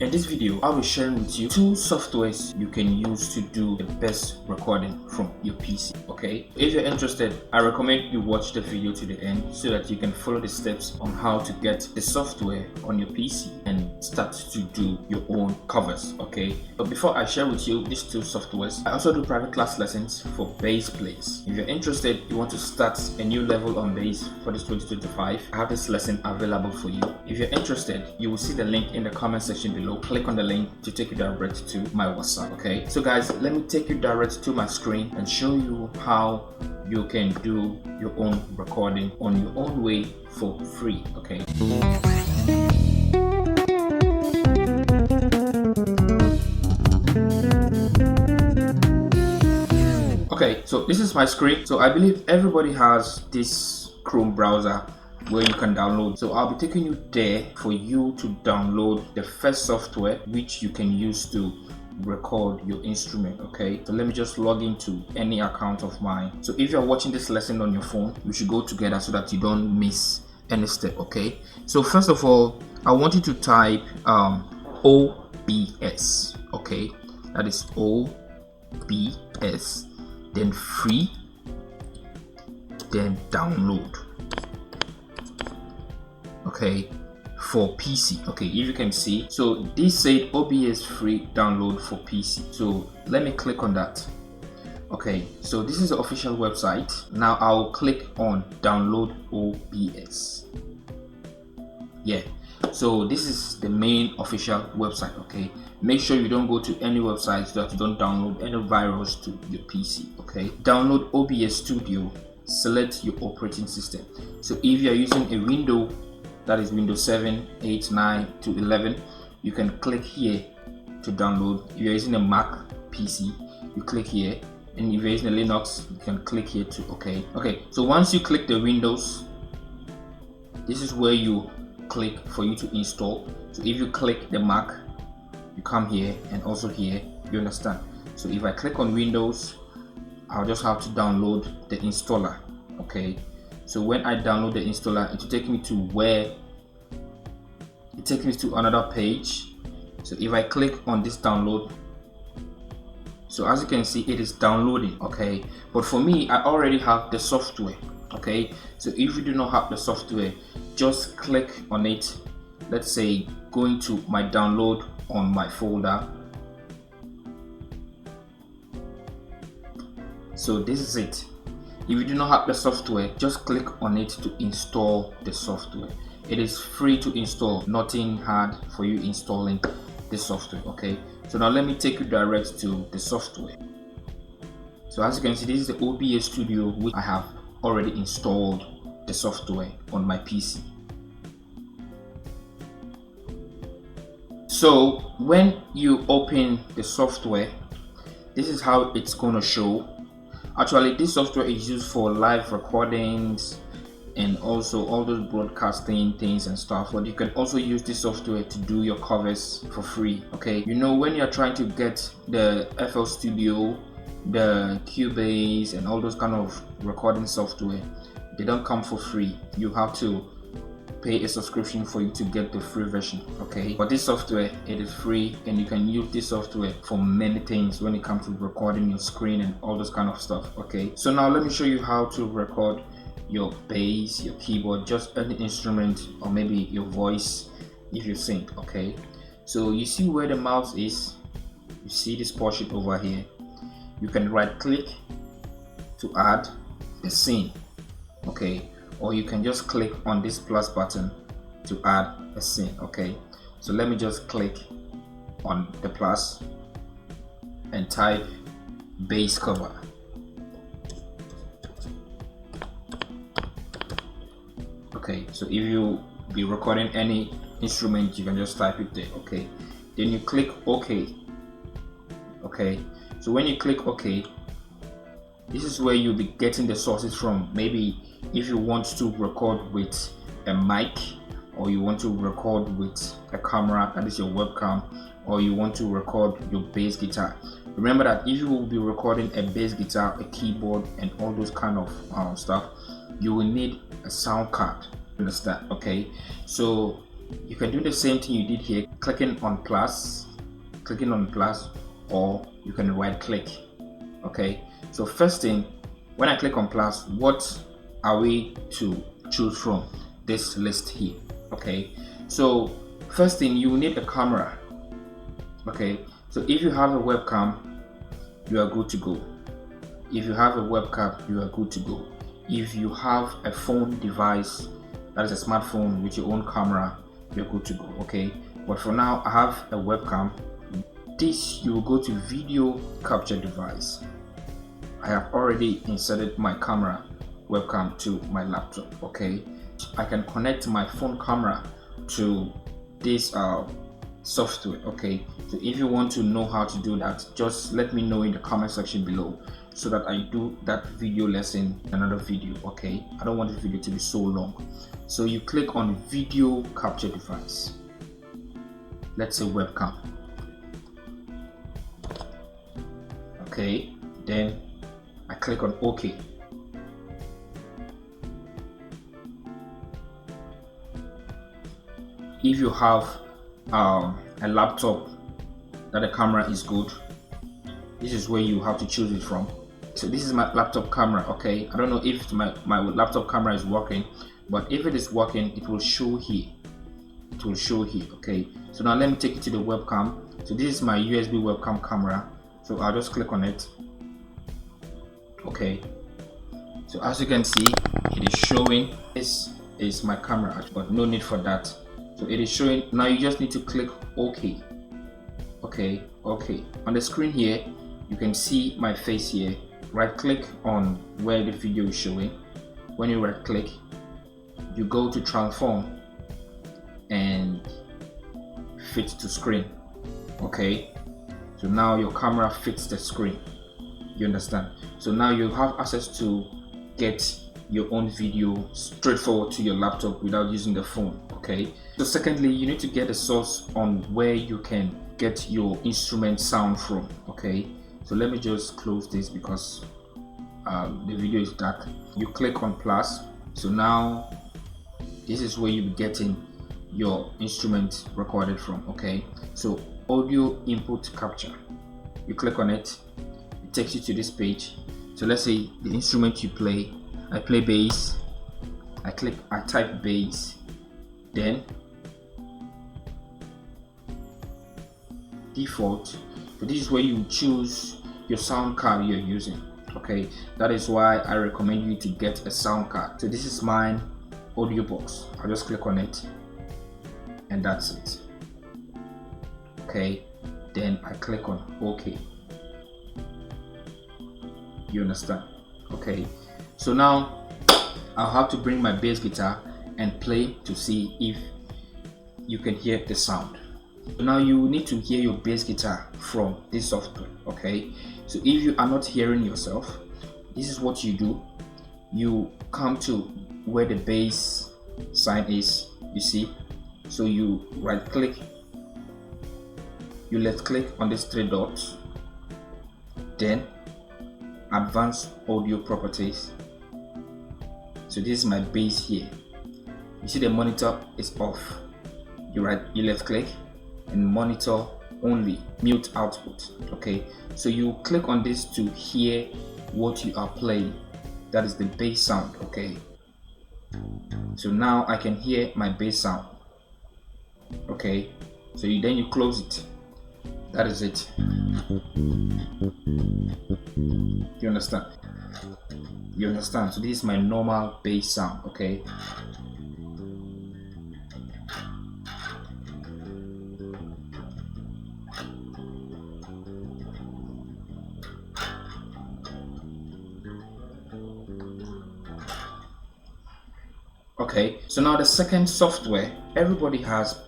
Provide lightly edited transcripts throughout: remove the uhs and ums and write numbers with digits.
In this video, I'll be sharing with you two softwares you can use to do the best recording from your PC. Okay, if you're interested, I recommend you watch the video to the end so that you can follow the steps on how to get the software on your PC and start to do your own covers. Okay, but before I share with you these two softwares, I also do private class lessons for bass players. If you're interested, you want to start a new level on bass for this 2025, I have this lesson available for you. If you're interested, you will see the link in the comment section below. Click on the link to take you direct to my WhatsApp. Okay, so guys, let me take you direct to my screen and show you how you can do your own recording on your own way for free. Okay, so this is my screen. So I believe everybody has this Chrome browser where you can download. So I'll be taking you there for you to download the first software which you can use to record your instrument. Okay, so let me just log into any account of mine. So if you're watching this lesson on your phone, we should go together so that you don't miss any step. Okay, so first of all, I want you to type OBS. Okay, that is OBS, then free, then download. Okay, for PC. Okay, if you can see, so this said OBS free download for PC. So let me click on that. Okay, so this is the official website. Now I'll click on download OBS. Yeah, so this is the main official website. Okay, make sure you don't go to any website so that you don't download any virus to your PC. Okay, download OBS Studio, select your operating system. So if you are using a window, that is Windows 7, 8, 9 to 11, you can click here to download. If you're using a Mac PC, you click here, and if you're using a Linux, you can click here too. Okay, so once you click the Windows, this is where you click for you to install. So if you click the Mac, you come here and also here, you understand. So if I click on Windows, I'll just have to download the installer. Okay, so when I download the installer, it will take me to where it takes me to another page. So if I click on this download, so as you can see, it is downloading. Okay, but for me, I already have the software. Okay, so if you do not have the software, just click on it. Let's say going to my download on my folder. So this is it. If you do not have the software, just click on it to install the software. It is free to install, nothing hard for you installing the software. Okay, so now let me take you direct to the software. So as you can see, this is the OBS Studio, which I have already installed the software on my PC. So when you open the software, this is how it's going to show. Actually, this software is used for live recordings and also all those broadcasting things and stuff, but you can also use this software to do your covers for free. Okay, you know, when you're trying to get the FL Studio, the Cubase and all those kind of recording software, they don't come for free. You have to pay a subscription for you to get the free version. Okay, but this software, it is free, and you can use this software for many things when it comes to recording your screen and all those kind of stuff. Okay, so now let me show you how to record your bass, your keyboard, just any instrument, or maybe your voice if you sing. Okay, so you see where the mouse is, you see this portion over here. You can right click to add a scene. Okay, or you can just click on this plus button to add a scene. Okay, so let me just click on the plus and type bass cover. Okay, so if you be recording any instrument, you can just type it there. Okay, then you click OK. Okay, so when you click OK, this is where you'll be getting the sources from. Maybe if you want to record with a mic, or you want to record with a camera, that is your webcam, or you want to record your bass guitar. Remember that if you will be recording a bass guitar, a keyboard, and all those kind of stuff, you will need a sound card. Understand? Okay, so You can do the same thing you did here, clicking on plus, or you can right click. Okay, so first thing, when I click on plus, what are we to choose from? This list here. Okay, so first thing, you need a camera. Okay, so if you have a webcam, you are good to go. If you have a webcam, you are good to go. If you have a phone device, that is a smartphone with your own camera, you're good to go. Okay, but for now I have a webcam. This, you will go to video capture device. I have already inserted my camera webcam to my laptop. Okay, I can connect my phone camera to this software. Okay, so if you want to know how to do that, just let me know in the comment section below, so that I do that video lesson in another video. Okay, I don't want this video to be so long. So you click on video capture device, let's say webcam. Okay, then I click on OK. If you have a laptop that the camera is good, this is where you have to choose it from. So this is my laptop camera. Okay, I don't know if my laptop camera is working, but if it is working, it will show here. It will show here. Okay, so now let me take you to the webcam. So this is my USB webcam camera, so I'll just click on it. Okay, so as you can see, it is showing this is my camera, but no need for that. So it is showing. Now you just need to click OK. Okay, on the screen here you can see my face here. Right click on where the video is showing. When you right click, you go to transform and fit to screen. Okay, so now your camera fits the screen. You understand? So now you have access to get your own video straightforward to your laptop without using the phone. Okay, so secondly, you need to get a source on where you can get your instrument sound from. Okay, so let me just close this because the video is dark. You click on plus, so now this is where you're getting your instrument recorded from. Okay, so audio input capture, you click on it, it takes you to this page. So let's say the instrument you play, I play bass, I type bass, then default. So this is where you choose your sound card you're using. Okay, that is why I recommend you to get a sound card. So this is mine, audio box. I'll just click on it and that's it. Okay, then I click on OK. You understand? Okay, so now I'll have to bring my bass guitar and play to see if you can hear the sound. So now you need to hear your bass guitar from this software. Okay, so if you are not hearing yourself, this is what you do. You come to where the bass sign is, you see, so you right click, you left click on these three dots, then advanced audio properties. So this is my bass here. You see the monitor is off. You left click and monitor only, mute output. Okay, so you click on this to hear what you are playing. That is the bass sound. Okay, so now I can hear my bass sound. Okay, so then you close it. That is it. You understand? You understand? So this is my normal bass sound. Okay, okay, so now the second software, everybody has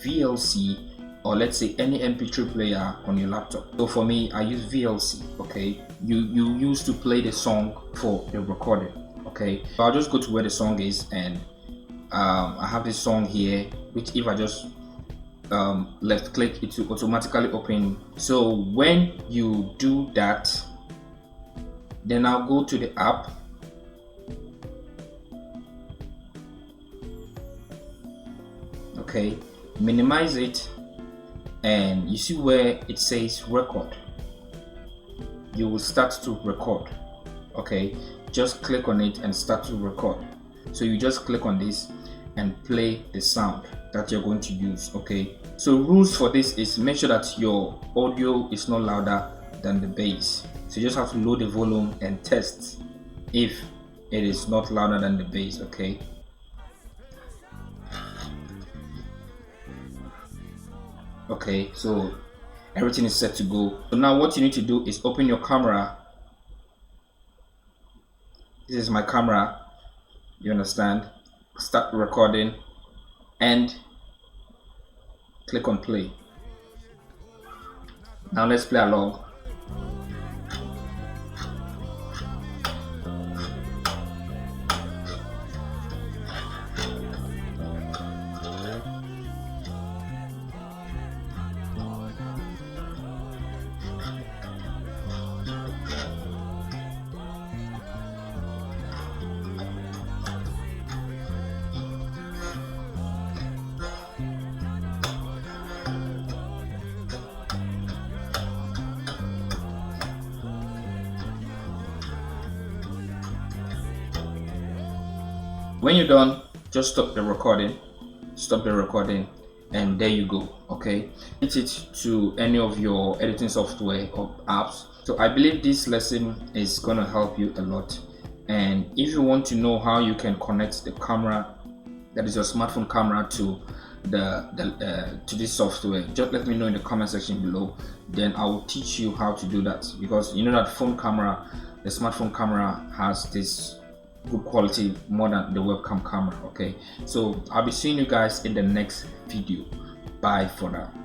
VLC, or let's say any MP3 player on your laptop. So for me, I use VLC. Okay, you use to play the song for the recording. Okay, so I'll just go to where the song is, and I have this song here, which if I just left click, it will automatically open. So when you do that, then I'll go to the app. Okay, minimize it, and you see where it says record. You will start to record. Okay, just click on it and start to record. So you just click on this and play the sound that you're going to use. Okay, so rules for this is make sure that your audio is not louder than the bass. So you just have to load the volume and test if it is not louder than the bass. Okay, okay, so everything is set to go. So now what you need to do is open your camera. This is my camera, you understand. Start recording and click on play. Now let's play along. When you're done, just stop the recording, and there you go. Okay, hit it to any of your editing software or apps. So I believe this lesson is going to help you a lot. And if you want to know how you can connect the camera, that is your smartphone camera, to to this software, just let me know in the comment section below. Then I will teach you how to do that, because you know that phone camera, the smartphone camera, has this good quality more than the webcam camera. Okay, so I'll be seeing you guys in the next video. Bye for now.